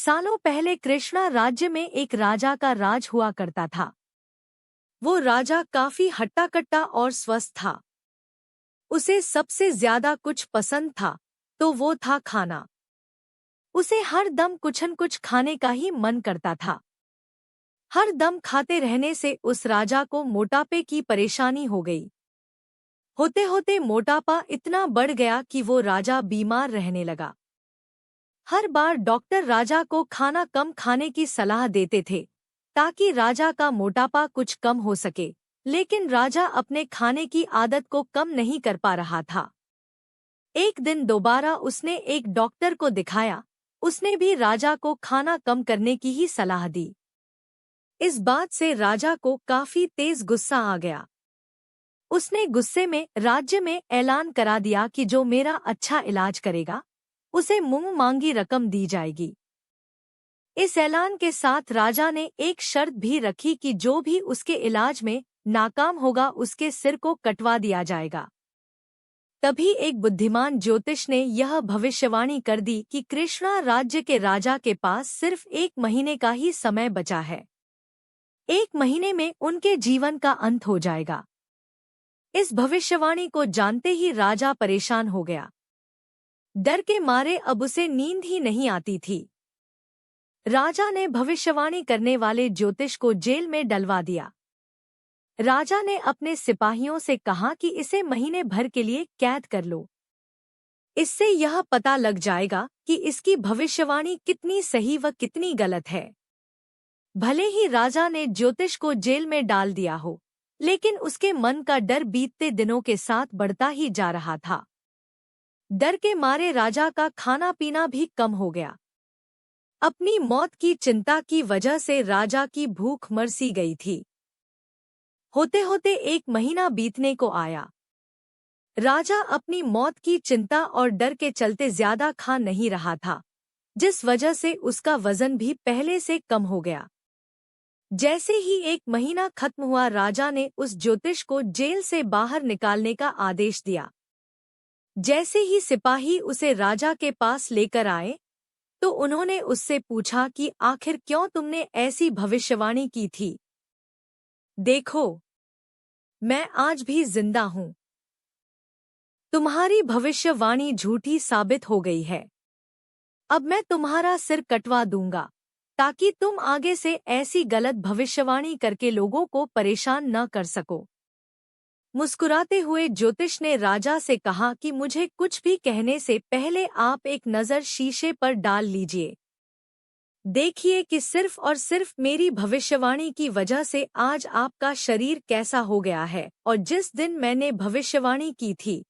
सालों पहले कृष्णा राज्य में एक राजा का राज हुआ करता था। वो राजा काफी हट्टा-कट्टा और स्वस्थ था। उसे सबसे ज्यादा कुछ पसंद था तो वो था खाना। उसे हर दम कुछ न कुछ खाने का ही मन करता था। हर दम खाते रहने से उस राजा को मोटापे की परेशानी हो गई। होते होते मोटापा इतना बढ़ गया कि वो राजा बीमार रहने लगा। हर बार डॉक्टर राजा को खाना कम खाने की सलाह देते थे ताकि राजा का मोटापा कुछ कम हो सके, लेकिन राजा अपने खाने की आदत को कम नहीं कर पा रहा था। एक दिन दोबारा उसने एक डॉक्टर को दिखाया। उसने भी राजा को खाना कम करने की ही सलाह दी। इस बात से राजा को काफी तेज गुस्सा आ गया। उसने गुस्से में राज्य में ऐलान करा दिया कि जो मेरा अच्छा इलाज करेगा उसे मुंह मांगी रकम दी जाएगी। इस ऐलान के साथ राजा ने एक शर्त भी रखी कि जो भी उसके इलाज में नाकाम होगा उसके सिर को कटवा दिया जाएगा। तभी एक बुद्धिमान ज्योतिष ने यह भविष्यवाणी कर दी कि कृष्णा राज्य के राजा के पास सिर्फ 1 महीने का ही समय बचा है। 1 महीने में उनके जीवन का अंत हो जाएगा। इस भविष्यवाणी को जानते ही राजा परेशान हो गया। डर के मारे अब उसे नींद ही नहीं आती थी। राजा ने भविष्यवाणी करने वाले ज्योतिष को जेल में डलवा दिया। राजा ने अपने सिपाहियों से कहा कि इसे महीने भर के लिए कैद कर लो। इससे यह पता लग जाएगा कि इसकी भविष्यवाणी कितनी सही व कितनी गलत है। भले ही राजा ने ज्योतिष को जेल में डाल दिया हो, लेकिन उसके मन का डर बीतते दिनों के साथ बढ़ता ही जा रहा था। डर के मारे राजा का खाना पीना भी कम हो गया। अपनी मौत की चिंता की वजह से राजा की भूख मर सी गई थी। होते होते 1 महीना बीतने को आया। राजा अपनी मौत की चिंता और डर के चलते ज्यादा खा नहीं रहा था, जिस वजह से उसका वजन भी पहले से कम हो गया। जैसे ही 1 महीना खत्म हुआ, राजा ने उस ज्योतिष को जेल से बाहर निकालने का आदेश दिया। जैसे ही सिपाही उसे राजा के पास लेकर आए तो उन्होंने उससे पूछा कि आखिर क्यों तुमने ऐसी भविष्यवाणी की थी। देखो, मैं आज भी जिंदा हूँ। तुम्हारी भविष्यवाणी झूठी साबित हो गई है। अब मैं तुम्हारा सिर कटवा दूंगा ताकि तुम आगे से ऐसी गलत भविष्यवाणी करके लोगों को परेशान न कर सको। मुस्कुराते हुए ज्योतिष ने राजा से कहा कि मुझे कुछ भी कहने से पहले आप एक नज़र शीशे पर डाल लीजिए। देखिए कि सिर्फ और सिर्फ मेरी भविष्यवाणी की वजह से आज आपका शरीर कैसा हो गया है, और जिस दिन मैंने भविष्यवाणी की थी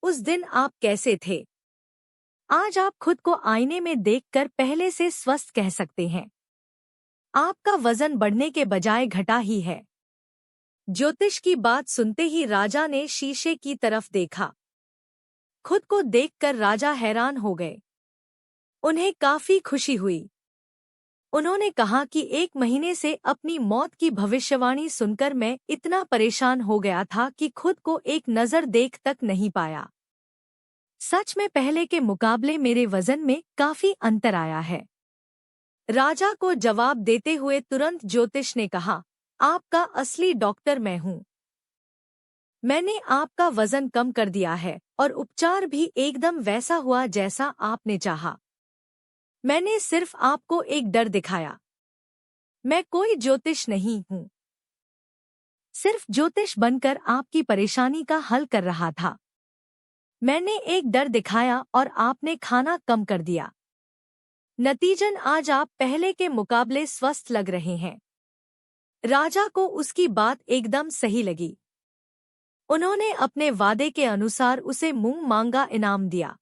उस दिन आप कैसे थे। आज आप खुद को आईने में देखकर पहले से स्वस्थ कह सकते हैं। आपका वजन बढ़ने के बजाय घटा ही है। ज्योतिष की बात सुनते ही राजा ने शीशे की तरफ देखा। खुद को देखकर राजा हैरान हो गए। उन्हें काफी खुशी हुई। उन्होंने कहा कि 1 महीने से अपनी मौत की भविष्यवाणी सुनकर मैं इतना परेशान हो गया था कि खुद को एक नज़र देख तक नहीं पाया। सच में पहले के मुकाबले मेरे वजन में काफी अंतर आया है। राजा को जवाब देते हुए तुरंत ज्योतिष ने कहा, आपका असली डॉक्टर मैं हूँ। मैंने आपका वजन कम कर दिया है और उपचार भी एकदम वैसा हुआ जैसा आपने चाहा। मैंने सिर्फ आपको एक डर दिखाया। मैं कोई ज्योतिष नहीं हूँ। सिर्फ ज्योतिष बनकर आपकी परेशानी का हल कर रहा था। मैंने एक डर दिखाया और आपने खाना कम कर दिया। नतीजन आज आप पहले के मुकाबले स्वस्थ लग रहे हैं। राजा को उसकी बात एकदम सही लगी। उन्होंने अपने वादे के अनुसार उसे मुंह मांगा इनाम दिया।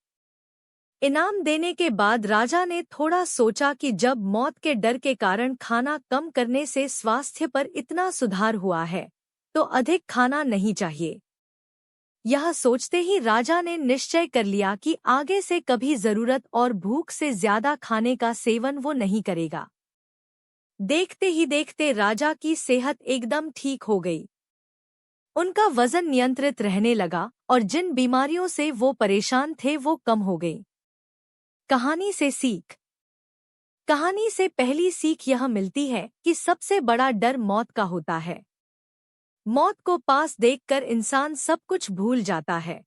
इनाम देने के बाद राजा ने थोड़ा सोचा कि जब मौत के डर के कारण खाना कम करने से स्वास्थ्य पर इतना सुधार हुआ है तो अधिक खाना नहीं चाहिए। यह सोचते ही राजा ने निश्चय कर लिया कि आगे से कभी जरूरत और भूख से ज्यादा खाने का सेवन वो नहीं करेगा। देखते ही देखते राजा की सेहत एकदम ठीक हो गई। उनका वजन नियंत्रित रहने लगा और जिन बीमारियों से वो परेशान थे वो कम हो गई। कहानी से सीख। कहानी से पहली सीख यह मिलती है कि सबसे बड़ा डर मौत का होता है। मौत को पास देखकर इंसान सब कुछ भूल जाता है।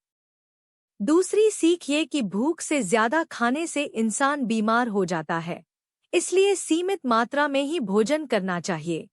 दूसरी सीख ये कि भूख से ज्यादा खाने से इंसान बीमार हो जाता है, इसलिए सीमित मात्रा में ही भोजन करना चाहिए।